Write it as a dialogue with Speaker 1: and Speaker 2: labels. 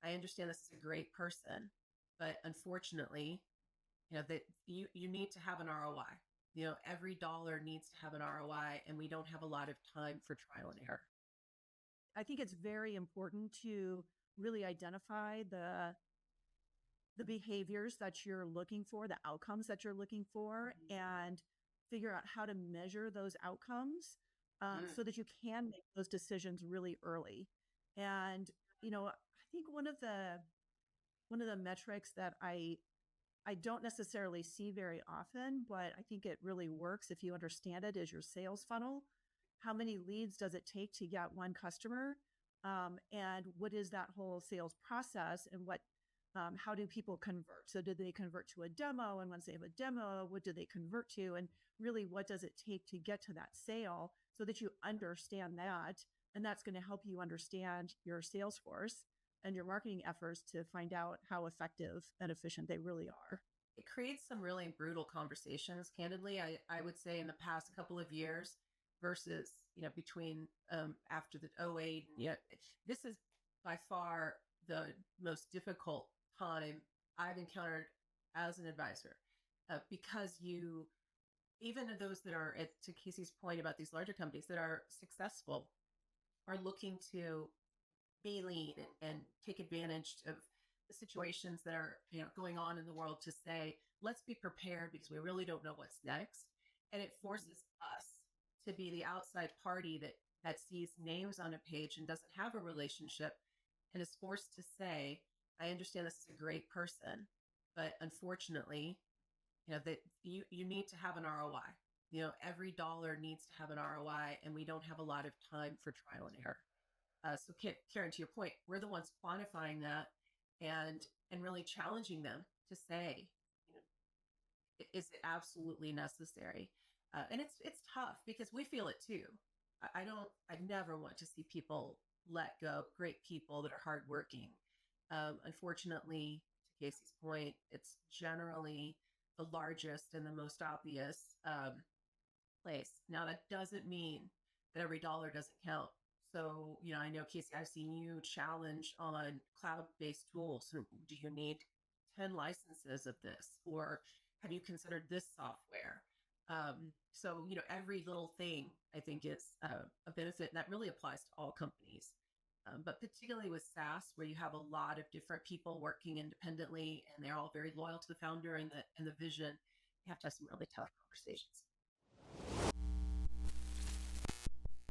Speaker 1: I understand this is a great person, but unfortunately, that you need to have an ROI. Every dollar needs to have an ROI, and we don't have a lot of time for trial and error.
Speaker 2: I think it's very important to really identify the behaviors that you're looking for, the outcomes that you're looking for, and figure out how to measure those outcomes so that you can make those decisions really early. And I think one of the metrics that I don't necessarily see very often, but I think it really works if you understand it, is your sales funnel. How many leads does it take to get one customer? And what is that whole sales process, and how do people convert? So do they convert to a demo? And once they have a demo, what do they convert to? And really, what does it take to get to that sale, so that you understand that? And that's going to help you understand your sales force and your marketing efforts to find out how effective and efficient they really are.
Speaker 1: It creates some really brutal conversations, candidly. I would say in the past couple of years versus, between after the '08. Yeah, this is by far the most difficult time I've encountered as an advisor, because even those that are, to Casey's point about these larger companies that are successful, are looking to be lean and take advantage of the situations that are going on in the world, to say, let's be prepared because we really don't know what's next. And it forces us to be the outside party that sees names on a page and doesn't have a relationship, and is forced to say, I understand this is a great person, but unfortunately, that you need to have an ROI. Every dollar needs to have an ROI, and we don't have a lot of time for trial and error. So Karen, to your point, we're the ones quantifying that and really challenging them to say, is it absolutely necessary? And it's tough because we feel it too. I never want to see people let go, great people that are hardworking. Unfortunately, to Casey's point, it's generally the largest and the most obvious place. Now, that doesn't mean that every dollar doesn't count. So, I know, Casey, I've seen you challenge on cloud-based tools. So do you need 10 licenses of this? Or have you considered this software? So, every little thing I think is a benefit, and that really applies to all companies. But particularly with SaaS, where you have a lot of different people working independently and they're all very loyal to the founder and the vision, you have to have some really tough conversations.